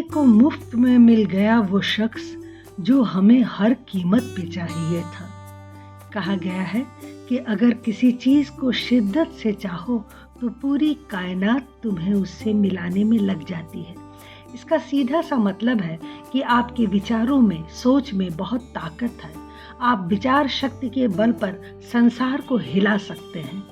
किसी को मुफ्त में मिल गया वो शख्स जो हमें हर कीमत पे चाहिए था। कहा गया है कि अगर किसी चीज को शिद्दत से चाहो तो पूरी कायनात तुम्हें उससे मिलाने में लग जाती है। इसका सीधा सा मतलब है कि आपके विचारों में, सोच में बहुत ताकत है। आप विचार शक्ति के बल पर संसार को हिला सकते हैं।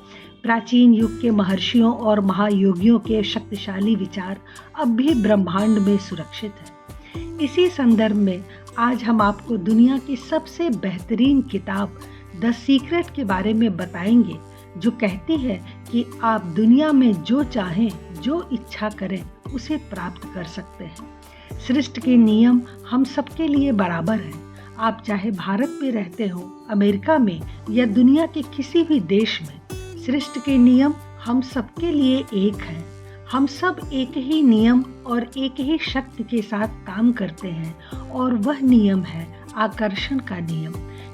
प्राचीन युग के महर्षियों और महायोगियों के शक्तिशाली विचार अब भी ब्रह्मांड में सुरक्षित हैं। इसी संदर्भ में आज हम आपको दुनिया की सबसे बेहतरीन किताब द सीक्रेट के बारे में बताएंगे, जो कहती है कि आप दुनिया में जो चाहें, जो इच्छा करें, उसे प्राप्त कर सकते हैं। सृष्टि के नियम हम सबके लिए बराबर हैं। आप चाहे भारत में रहते हो, अमेरिका में या दुनिया के किसी भी देश में, सृष्टि के नियम हम सबके लिए एक हैं। हम सब एक ही नियम और एक ही शक्ति के साथ काम करते हैं और वह नियम है आकर्षण का नियम,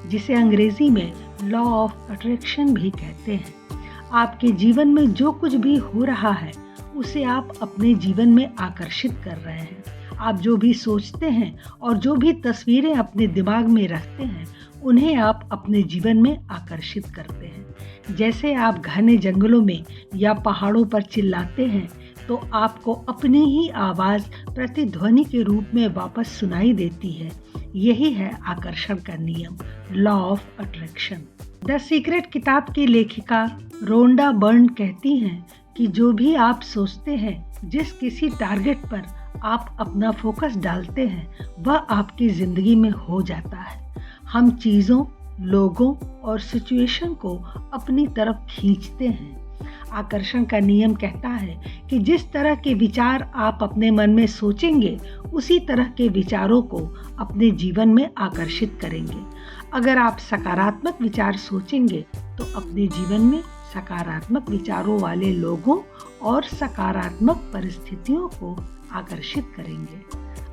जिसे अंग्रेजी में लॉ ऑफ अट्रैक्शन भी कहते हैं। आपके जीवन में जो कुछ भी हो रहा है उसे आप अपने जीवन में आकर्षित कर रहे हैं। आप जो भी सोचते हैं और जो भी तस्वीरें अपने दिमाग में रखते हैं उन्हें आप अपने जीवन में आकर्षित करते हैं। जैसे आप घने जंगलों में या पहाड़ों पर चिल्लाते हैं तो आपको अपनी ही आवाज़ प्रतिध्वनि के रूप में वापस सुनाई देती है। यही है आकर्षण का नियम, law of attraction. The secret किताब की लेखिका रोंडा बर्न कहती हैं कि जो भी आप सोचते हैं, जिस किसी टारगेट पर आप अपना फोकस डालते हैं, वह आपकी ज़िंदगी में हो जाता है। हम चीज़ों, लोगों और सिचुएशन को अपनी तरफ खींचते हैं। आकर्षण का नियम कहता है कि जिस तरह के विचार आप अपने मन में सोचेंगे, उसी तरह के विचारों को अपने जीवन में आकर्षित करेंगे। अगर आप सकारात्मक विचार सोचेंगे तो अपने जीवन में सकारात्मक विचारों वाले लोगों और सकारात्मक परिस्थितियों को आकर्षित करेंगे।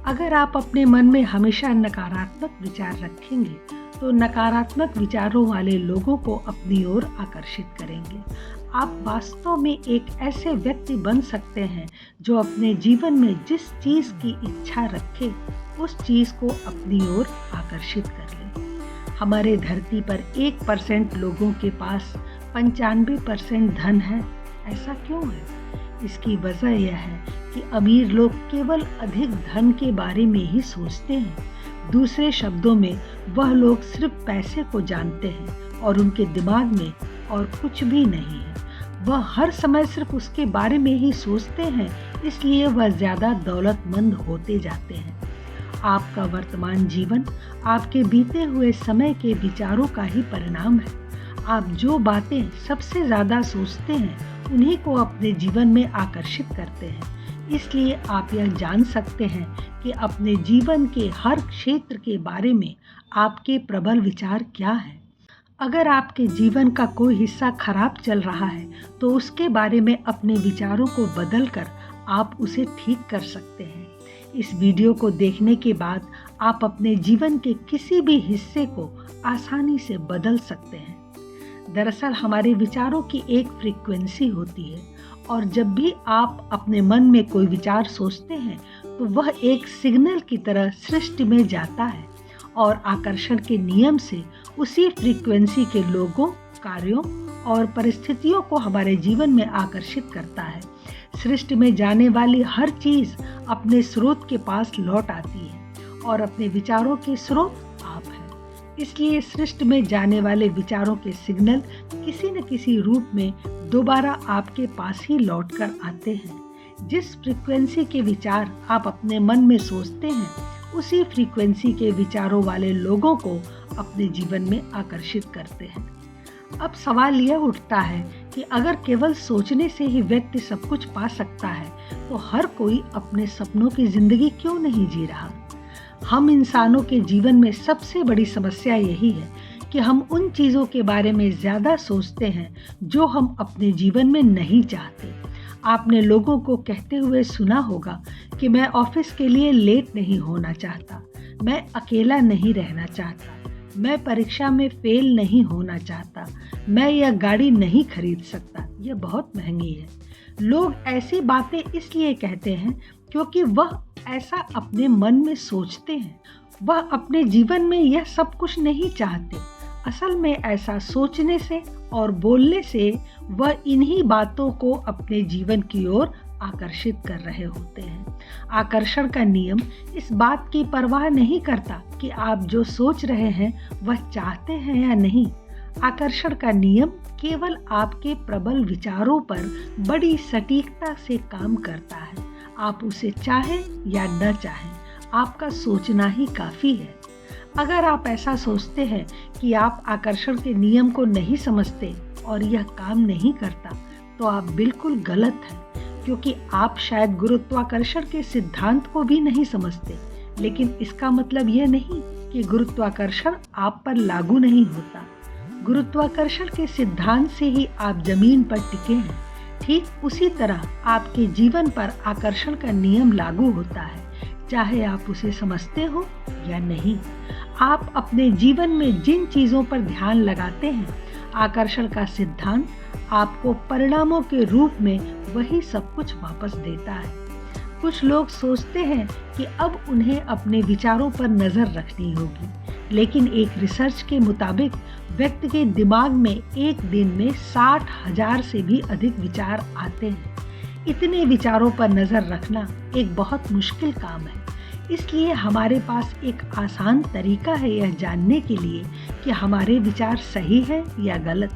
अगर आप अपने मन में हमेशा नकारात्मक विचार रखेंगे तो नकारात्मक विचारों वाले लोगों को अपनी ओर आकर्षित करेंगे। आप वास्तव में एक ऐसे व्यक्ति बन सकते हैं जो अपने जीवन में जिस चीज़ की इच्छा रखे, उस चीज़ को अपनी ओर आकर्षित कर ले। हमारे धरती पर 1% लोगों के पास 95% धन है। ऐसा क्यों है? इसकी वजह यह है कि अमीर लोग केवल अधिक धन के बारे में ही सोचते हैं। दूसरे शब्दों में, वह लोग सिर्फ पैसे को जानते हैं और उनके दिमाग में और कुछ भी नहीं है। वह हर समय सिर्फ उसके बारे में ही सोचते हैं, इसलिए वह ज़्यादा दौलतमंद होते जाते हैं। आपका वर्तमान जीवन आपके बीते हुए समय के विचारों का ही परिणाम है। आप जो बातें सबसे ज़्यादा सोचते हैं उन्हीं को अपने जीवन में आकर्षित करते हैं। इसलिए आप यह जान सकते हैं कि अपने जीवन के हर क्षेत्र के बारे में आपके प्रबल विचार क्या हैं। अगर आपके जीवन का कोई हिस्सा खराब चल रहा है तो उसके बारे में अपने विचारों को बदलकर आप उसे ठीक कर सकते हैं। इस वीडियो को देखने के बाद आप अपने जीवन के किसी भी हिस्से को आसानी से बदल सकते हैं। दरअसल हमारे विचारों की एक फ्रीक्वेंसी होती है और जब भी आप अपने मन में कोई विचार सोचते हैं तो वह एक सिग्नल की तरह सृष्टि में जाता है और आकर्षण के नियम से उसी फ्रीक्वेंसी के लोगों, कार्यों और परिस्थितियों को हमारे जीवन में आकर्षित करता है। सृष्टि में जाने वाली हर चीज़ अपने स्रोत के पास लौट आती है और अपने विचारों के स्रोत आप हैं। इसलिए सृष्टि में जाने वाले विचारों के सिग्नल किसी न किसी रूप में दोबारा आपके पास ही लौट कर आते हैं। जिस फ्रीक्वेंसी के विचार आप अपने मन में सोचते हैं, उसी फ्रीक्वेंसी के विचारों वाले लोगों को अपने जीवन में आकर्षित करते हैं। अब सवाल यह उठता है कि अगर केवल सोचने से ही व्यक्ति सब कुछ पा सकता है तो हर कोई अपने सपनों की जिंदगी क्यों नहीं जी रहा? हम इंसानों के जीवन में सबसे बड़ी समस्या यही है कि हम उन चीज़ों के बारे में ज़्यादा सोचते हैं जो हम अपने जीवन में नहीं चाहते। आपने लोगों को कहते हुए सुना होगा कि मैं ऑफिस के लिए लेट नहीं होना चाहता, मैं अकेला नहीं रहना चाहता, मैं परीक्षा में फेल नहीं होना चाहता, मैं यह गाड़ी नहीं खरीद सकता, यह बहुत महंगी है। लोग ऐसी बातें इसलिए कहते हैं क्योंकि वह ऐसा अपने मन में सोचते हैं, वह अपने जीवन में यह सब कुछ नहीं चाहते। असल में ऐसा सोचने से और बोलने से वह इन्हीं बातों को अपने जीवन की ओर आकर्षित कर रहे होते हैं। आकर्षण का नियम इस बात की परवाह नहीं करता कि आप जो सोच रहे हैं वह चाहते हैं या नहीं। आकर्षण का नियम केवल आपके प्रबल विचारों पर बड़ी सटीकता से काम करता है। आप उसे चाहें या न चाहें, आपका सोचना ही काफ़ी है। अगर आप ऐसा सोचते हैं कि आप आकर्षण के नियम को नहीं समझते और यह काम नहीं करता, तो आप बिल्कुल गलत हैं, क्योंकि आप शायद गुरुत्वाकर्षण के सिद्धांत को भी नहीं समझते। लेकिन इसका मतलब यह नहीं कि गुरुत्वाकर्षण आप पर लागू नहीं होता। गुरुत्वाकर्षण के सिद्धांत से ही आप जमीन पर टिके हैं। ठीक उसी तरह आपके जीवन पर आकर्षण का नियम लागू होता है, चाहे आप उसे समझते हो या नहीं। आप अपने जीवन में जिन चीज़ों पर ध्यान लगाते हैं, आकर्षण का सिद्धांत आपको परिणामों के रूप में वही सब कुछ वापस देता है। कुछ लोग सोचते हैं कि अब उन्हें अपने विचारों पर नज़र रखनी होगी, लेकिन एक रिसर्च के मुताबिक व्यक्ति के दिमाग में एक दिन में 60,000 से भी अधिक विचार आते हैं। इतने विचारों पर नज़र रखना एक बहुत मुश्किल काम है। इसलिए हमारे पास एक आसान तरीका है यह जानने के लिए कि हमारे विचार सही है या गलत,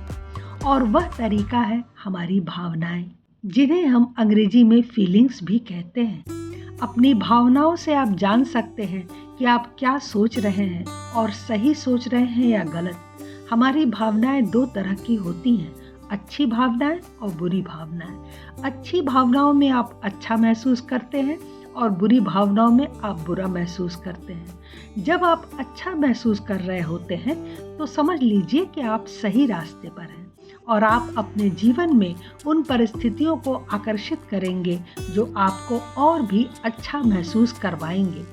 और वह तरीका है हमारी भावनाएं, जिन्हें हम अंग्रेजी में फीलिंग्स भी कहते हैं। अपनी भावनाओं से आप जान सकते हैं कि आप क्या सोच रहे हैं और सही सोच रहे हैं या गलत। हमारी भावनाएं दो तरह की होती हैं, अच्छी भावनाएं और बुरी भावनाएं। अच्छी भावनाओं में आप अच्छा महसूस करते हैं और बुरी भावनाओं में आप बुरा महसूस करते हैं। जब आप अच्छा महसूस कर रहे होते हैं तो समझ लीजिए कि आप सही रास्ते पर हैं और आप अपने जीवन में उन परिस्थितियों को आकर्षित करेंगे जो आपको और भी अच्छा महसूस करवाएंगे।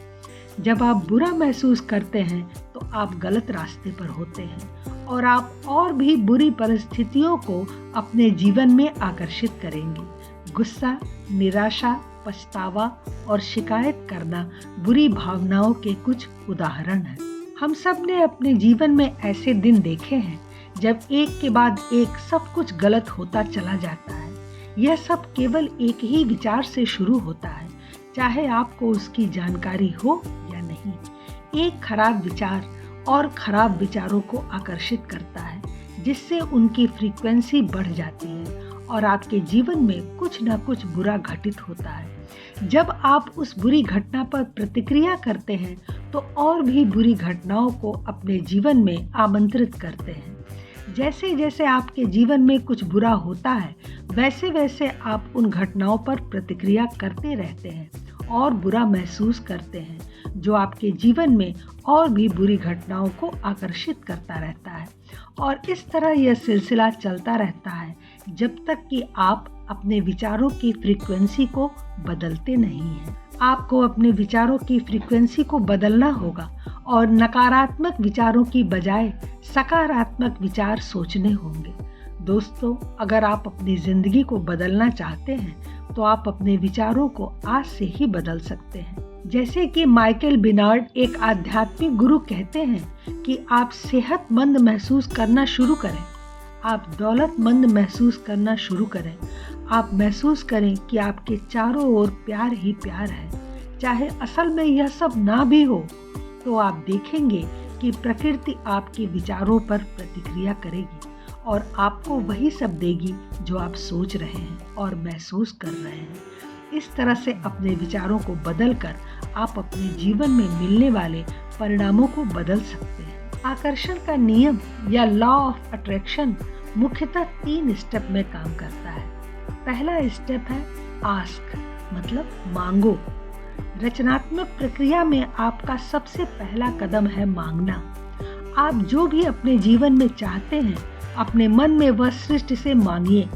जब आप बुरा महसूस करते हैं तो आप गलत रास्ते पर होते हैं और आप और भी बुरी परिस्थितियों को अपने जीवन में आकर्षित करेंगे। गुस्सा, निराशा, पछतावा और शिकायत करना बुरी भावनाओं के कुछ उदाहरण हैं। हम सब ने अपने जीवन में ऐसे दिन देखे हैं जब एक के बाद एक सब कुछ गलत होता चला जाता है। यह सब केवल एक ही विचार से शुरू होता है, चाहे आपको उसकी जानकारी हो या नहीं। एक खराब विचार और खराब विचारों को आकर्षित करता है, जिससे उनकी फ्रीक्वेंसी बढ़ जाती है और आपके जीवन में कुछ न कुछ बुरा घटित होता है। जब आप उस बुरी घटना पर प्रतिक्रिया करते हैं तो और भी बुरी घटनाओं को अपने जीवन में आमंत्रित करते हैं। जैसे जैसे आपके जीवन में कुछ बुरा होता है, वैसे वैसे आप उन घटनाओं पर प्रतिक्रिया करते रहते हैं और बुरा महसूस करते हैं, जो आपके जीवन में और भी बुरी घटनाओं को आकर्षित करता रहता है। और इस तरह यह सिलसिला चलता रहता है जब तक कि आप अपने विचारों की फ्रीक्वेंसी को बदलते नहीं हैं। आपको अपने विचारों की फ्रीक्वेंसी को बदलना होगा और नकारात्मक विचारों की बजाय सकारात्मक विचार सोचने होंगे। दोस्तों, अगर आप अपनी जिंदगी को बदलना चाहते हैं तो आप अपने विचारों को आज से ही बदल सकते हैं। जैसे कि माइकल बिनार्ड, एक आध्यात्मिक गुरु, कहते हैं कि आप सेहतमंद महसूस करना शुरू करें, आप दौलतमंद महसूस करना शुरू करें, आप महसूस करें कि आपके चारों ओर प्यार ही प्यार है। चाहे असल में यह सब ना भी हो, तो आप देखेंगे कि प्रकृति आपके विचारों पर प्रतिक्रिया करेगी और आपको वही सब देगी जो आप सोच रहे हैं और महसूस कर रहे हैं। इस तरह से अपने विचारों को बदलकर आप अपने जीवन में मिलने वाले परिणामों को बदल सकते हैं। आकर्षण का नियम या लॉ ऑफ अट्रैक्शन मुख्यतः 3 स्टेप में काम करता है। पहला स्टेप है आस्क, मतलब मांगो। रचनात्मक प्रक्रिया में आपका सबसे पहला कदम है मांगना। आप जो भी अपने जीवन में चाहते हैं, अपने मन में वह सृष्टि से मांगिए।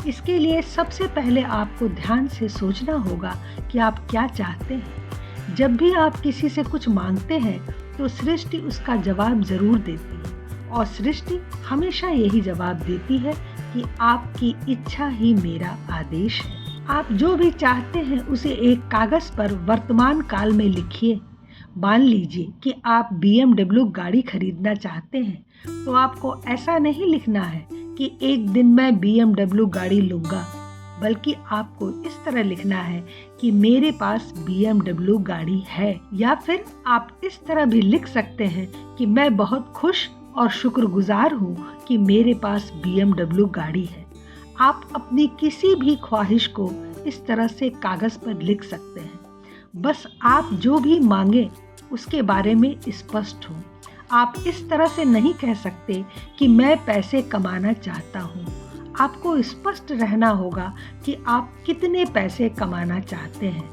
इसके लिए सबसे पहले आपको ध्यान से सोचना होगा कि आप क्या चाहते हैं। जब भी आप किसी से कुछ मांगते हैं तो सृष्टि उसका जवाब जरूर देती है और सृष्टि हमेशा यही जवाब देती है कि आपकी इच्छा ही मेरा आदेश है। आप जो भी चाहते हैं उसे एक कागज़ पर वर्तमान काल में लिखिए। मान लीजिए कि आप BMW गाड़ी खरीदना चाहते हैं, तो आपको ऐसा नहीं लिखना है कि एक दिन मैं BMW गाड़ी लूँगा, बल्कि आपको इस तरह लिखना है कि मेरे पास BMW गाड़ी है। या फिर आप इस तरह भी लिख सकते हैं कि मैं बहुत खुश और शुक्रगुजार हूँ कि मेरे पास BMW गाड़ी है। आप अपनी किसी भी ख्वाहिश को इस तरह से कागज़ पर लिख सकते हैं। बस आप जो भी मांगे उसके बारे में स्पष्ट हो। आप इस तरह से नहीं कह सकते कि मैं पैसे कमाना चाहता हूँ। आपको स्पष्ट रहना होगा कि आप कितने पैसे कमाना चाहते हैं।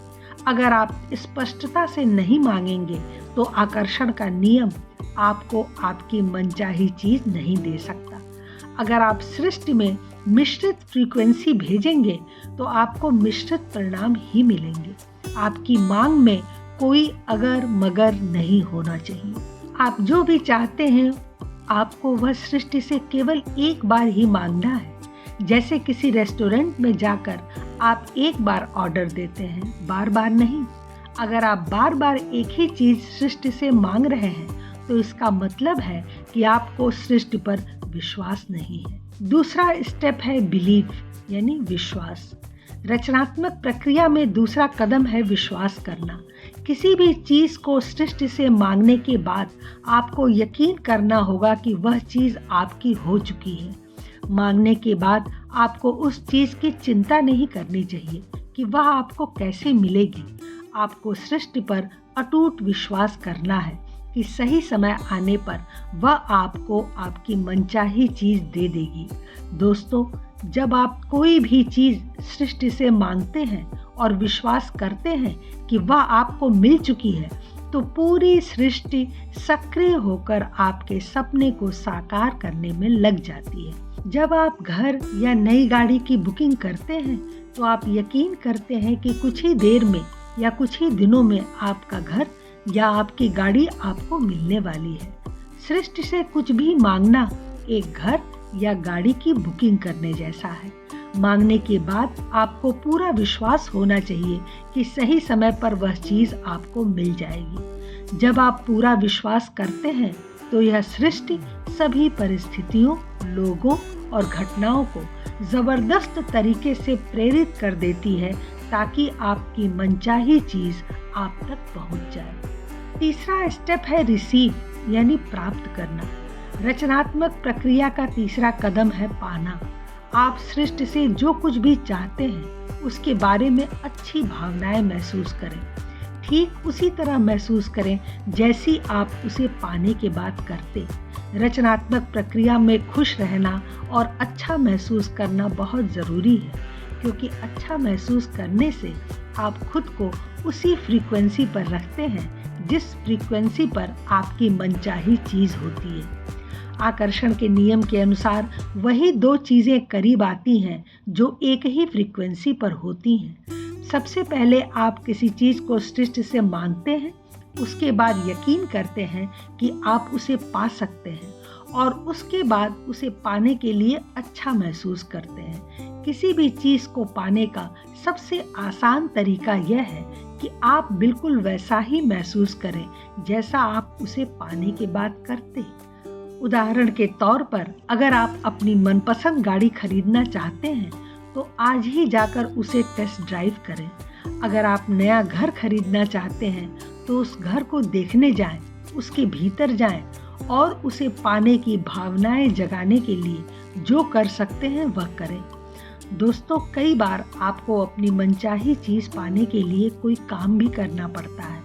अगर आप स्पष्टता से नहीं मांगेंगे तो आकर्षण का नियम आपको आपकी मनचाही चीज नहीं दे सकता। अगर आप सृष्टि में मिश्रित फ्रीक्वेंसी भेजेंगे तो आपको मिश्रित परिणाम ही मिलेंगे। आपकी मांग में कोई अगर मगर नहीं होना चाहिए। आप जो भी चाहते हैं आपको वह सृष्टि से केवल एक बार ही मांगना है। जैसे किसी रेस्टोरेंट में जाकर आप एक बार ऑर्डर देते हैं, बार बार नहीं। अगर आप बार बार एक ही चीज सृष्टि से मांग रहे हैं तो इसका मतलब है कि आपको सृष्टि पर विश्वास नहीं है। दूसरा स्टेप है बिलीव यानी विश्वास। रचनात्मक प्रक्रिया में दूसरा कदम है विश्वास करना। किसी भी चीज को सृष्टि से मांगने के बाद आपको यकीन करना होगा कि वह चीज आपकी हो चुकी है। मांगने के बाद आपको उस चीज की चिंता नहीं करनी चाहिए कि वह आपको कैसे मिलेगी। आपको सृष्टि पर अटूट विश्वास करना है कि सही समय आने पर वह आपको आपकी मनचाही चीज दे देगी। दोस्तों, जब आप कोई भी चीज सृष्टि से मांगते हैं और विश्वास करते हैं कि वह आपको मिल चुकी है, तो पूरी सृष्टि सक्रिय होकर आपके सपने को साकार करने में लग जाती है। जब आप घर या नई गाड़ी की बुकिंग करते हैं तो आप यकीन करते हैं कि कुछ ही देर में या कुछ ही दिनों में आपका घर या आपकी गाड़ी आपको मिलने वाली है। सृष्टि से कुछ भी मांगना एक घर या गाड़ी की बुकिंग करने जैसा है। मांगने के बाद आपको पूरा विश्वास होना चाहिए कि सही समय पर वह चीज आपको मिल जाएगी। जब आप पूरा विश्वास करते हैं तो यह सृष्टि सभी परिस्थितियों, लोगों और घटनाओं को जबरदस्त तरीके से प्रेरित कर देती है ताकि आपकी मनचाही चीज आप तक पहुंच जाए। तीसरा स्टेप है रिसीव यानी प्राप्त करना। रचनात्मक प्रक्रिया का तीसरा कदम है पाना। आप सृष्टि से जो कुछ भी चाहते हैं उसके बारे में अच्छी भावनाएं महसूस करें। ठीक उसी तरह महसूस करें जैसी आप उसे पाने के बाद करते। रचनात्मक प्रक्रिया में खुश रहना और अच्छा महसूस करना बहुत ज़रूरी है, क्योंकि अच्छा महसूस करने से आप खुद को उसी फ्रीक्वेंसी पर रखते हैं जिस फ्रीक्वेंसी पर आपकी मनचाही चीज़ होती है। आकर्षण के नियम के अनुसार वही दो चीज़ें करीब आती हैं जो एक ही फ्रीक्वेंसी पर होती हैं। सबसे पहले आप किसी चीज़ को सृष्टि से मांगते हैं, उसके बाद यकीन करते हैं कि आप उसे पा सकते हैं और उसके बाद उसे पाने के लिए अच्छा महसूस करते हैं। किसी भी चीज़ को पाने का सबसे आसान तरीका यह है कि आप बिल्कुल वैसा ही महसूस करें जैसा आप उसे पाने के बाद करते। उदाहरण के तौर पर, अगर आप अपनी मनपसंद गाड़ी खरीदना चाहते हैं तो आज ही जाकर उसे टेस्ट ड्राइव करें। अगर आप नया घर खरीदना चाहते हैं तो उस घर को देखने जाएं, उसके भीतर जाएं और उसे पाने की भावनाएं जगाने के लिए जो कर सकते हैं वह करें। दोस्तों, कई बार आपको अपनी मनचाही चीज़ पाने के लिए कोई काम भी करना पड़ता है।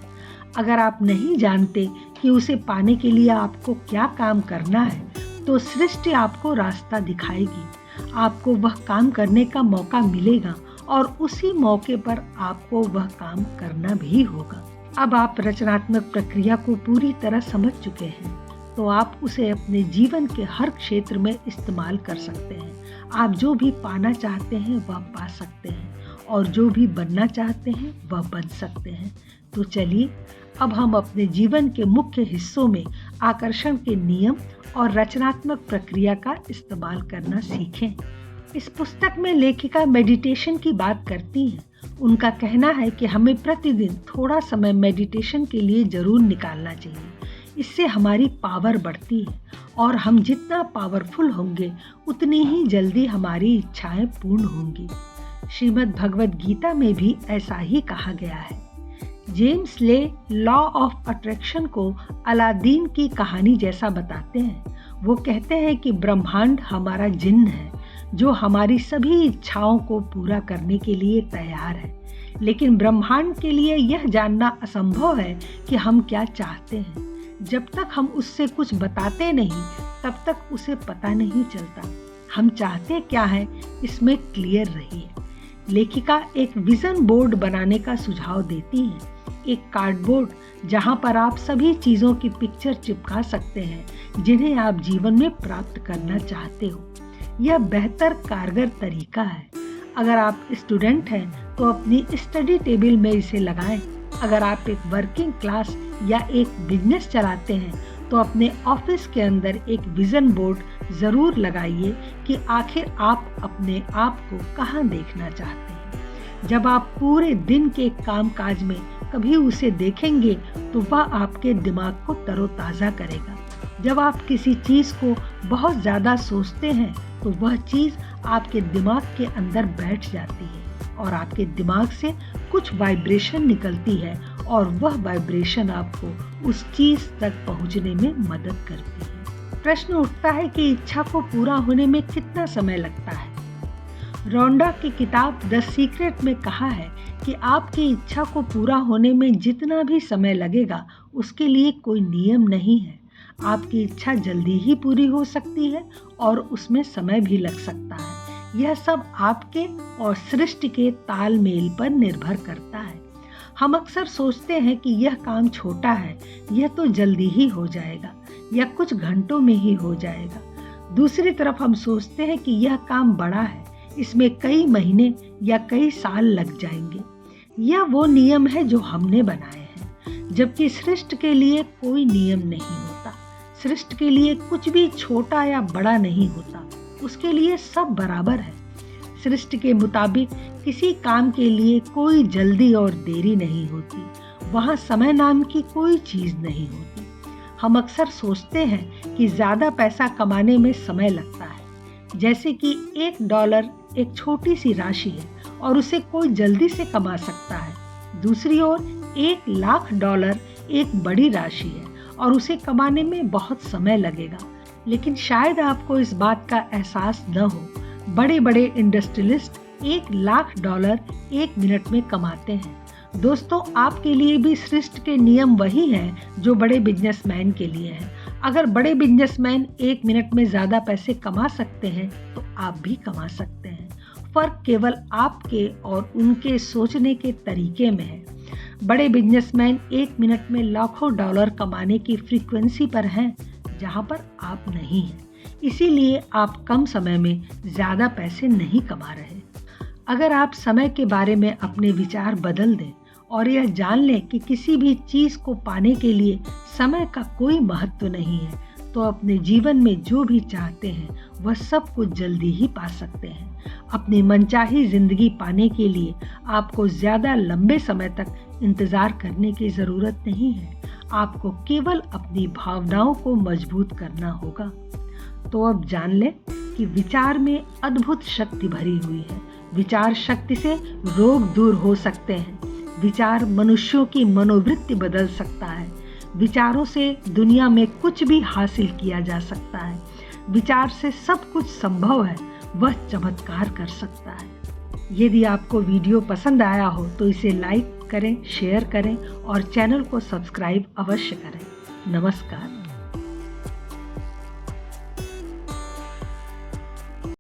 अगर आप नहीं जानते कि उसे पाने के लिए आपको क्या काम करना है तो सृष्टि आपको रास्ता दिखाएगी। आपको वह काम करने का मौका मिलेगा और उसी मौके पर आपको वह काम करना भी होगा। अब आप रचनात्मक प्रक्रिया को पूरी तरह समझ चुके हैं तो आप उसे अपने जीवन के हर क्षेत्र में इस्तेमाल कर सकते हैं। आप जो भी पाना चाहते हैं वह पा सकते हैं और जो भी बनना चाहते हैं वह बन सकते हैं। तो चलिए अब हम अपने जीवन के मुख्य हिस्सों में आकर्षण के नियम और रचनात्मक प्रक्रिया का इस्तेमाल करना सीखें। इस पुस्तक में लेखिका मेडिटेशन की बात करती हैं। उनका कहना है कि हमें प्रतिदिन थोड़ा समय मेडिटेशन के लिए ज़रूर निकालना चाहिए। इससे हमारी पावर बढ़ती है और हम जितना पावरफुल होंगे उतनी ही जल्दी हमारी इच्छाएं पूर्ण होंगी। श्रीमद् भगवद गीता में भी ऐसा ही कहा गया है। जेम्स ले लॉ ऑफ अट्रैक्शन को अलादीन की कहानी जैसा बताते हैं। वो कहते हैं कि ब्रह्मांड हमारा जिन्न है जो हमारी सभी इच्छाओं को पूरा करने के लिए तैयार है, लेकिन ब्रह्मांड के लिए यह जानना असंभव है कि हम क्या चाहते हैं। जब तक हम उससे कुछ बताते नहीं तब तक उसे पता नहीं चलता हम चाहते क्या है। इसमें क्लियर रहिए। लेखिका एक विजन बोर्ड बनाने का सुझाव देती है, एक कार्डबोर्ड जहां पर आप सभी चीज़ों की पिक्चर चिपका सकते हैं जिन्हें आप जीवन में प्राप्त करना चाहते हो। यह बेहतर कारगर तरीका है। अगर आप स्टूडेंट हैं तो अपनी स्टडी टेबल में इसे लगाएं। अगर आप एक वर्किंग क्लास या एक बिजनेस चलाते हैं तो अपने ऑफिस के अंदर एक विजन बोर्ड ज़रूर लगाइए कि आखिर आप अपने आप को कहाँ देखना चाहते हैं। जब आप पूरे दिन के कामकाज में कभी उसे देखेंगे तो वह आपके दिमाग को तरोताज़ा करेगा। जब आप किसी चीज़ को बहुत ज़्यादा सोचते हैं तो वह चीज़ आपके दिमाग के अंदर बैठ जाती है और आपके दिमाग से कुछ वाइब्रेशन निकलती है और वह वाइब्रेशन आपको उस चीज़ तक पहुंचने में मदद करती है। प्रश्न उठता है कि इच्छा को पूरा होने में कितना समय लगता है। रोंडा की किताब द सीक्रेट में कहा है कि आपकी इच्छा को पूरा होने में जितना भी समय लगेगा उसके लिए कोई नियम नहीं है। आपकी इच्छा जल्दी ही पूरी हो सकती है और उसमें समय भी लग सकता है। यह सब आपके और सृष्टि के तालमेल पर निर्भर करता है। हम अक्सर सोचते हैं कि यह काम छोटा है, यह तो जल्दी ही हो जाएगा या कुछ घंटों में ही हो जाएगा। दूसरी तरफ हम सोचते हैं कि यह काम बड़ा है, इसमें कई महीने या कई साल लग जाएंगे। यह वो नियम है जो हमने बनाए हैं, जबकि सृष्टि के लिए कोई नियम नहीं होता। सृष्टि के लिए कुछ भी छोटा या बड़ा नहीं होता, उसके लिए सब बराबर है। सृष्टि के मुताबिक किसी काम के लिए कोई जल्दी और देरी नहीं होती। वहाँ समय नाम की कोई चीज़ नहीं होती। हम अक्सर सोचते हैं कि ज़्यादा पैसा कमाने में समय लगता है, जैसे कि $1 एक छोटी सी राशि है और उसे कोई जल्दी से कमा सकता है। दूसरी ओर $1,00,000 एक बड़ी राशि है और उसे कमाने में बहुत समय लगेगा। लेकिन शायद आपको इस बात का एहसास न हो, बड़े बड़े इंडस्ट्रियलिस्ट $1,00,000 एक मिनट में कमाते हैं। दोस्तों, आपके लिए भी सृष्टि के नियम वही हैं जो बड़े बिजनेसमैन के लिए हैं। अगर बड़े बिजनेसमैन एक मिनट में ज़्यादा पैसे कमा सकते हैं तो आप भी कमा सकते हैं। फ़र्क केवल आपके और उनके सोचने के तरीके में है। बड़े बिजनेसमैन एक मिनट में लाखों डॉलर कमाने की फ्रीक्वेंसी पर हैं, जहां पर आप नहीं हैं। इसीलिए आप कम समय में ज़्यादा पैसे नहीं कमा रहे। अगर आप समय के बारे में अपने विचार बदल दें और यह जान लें कि किसी भी चीज़ को पाने के लिए समय का कोई महत्व नहीं है, तो अपने जीवन में जो भी चाहते हैं वह सब कुछ जल्दी ही पा सकते हैं। अपनी मनचाही ज़िंदगी पाने के लिए आपको ज़्यादा लंबे समय तक इंतज़ार करने की ज़रूरत नहीं है। आपको केवल अपनी भावनाओं को मजबूत करना होगा। तो अब जान लें कि विचार में अद्भुत शक्ति भरी हुई है। विचार शक्ति से रोग दूर हो सकते हैं। विचार मनुष्यों की मनोवृत्ति बदल सकता है। विचारों से दुनिया में कुछ भी हासिल किया जा सकता है। विचार से सब कुछ संभव है, वह चमत्कार कर सकता है। यदि आपको वीडियो पसंद आया हो तो इसे लाइक करें, शेयर करें और चैनल को सब्सक्राइब अवश्य करें। नमस्कार।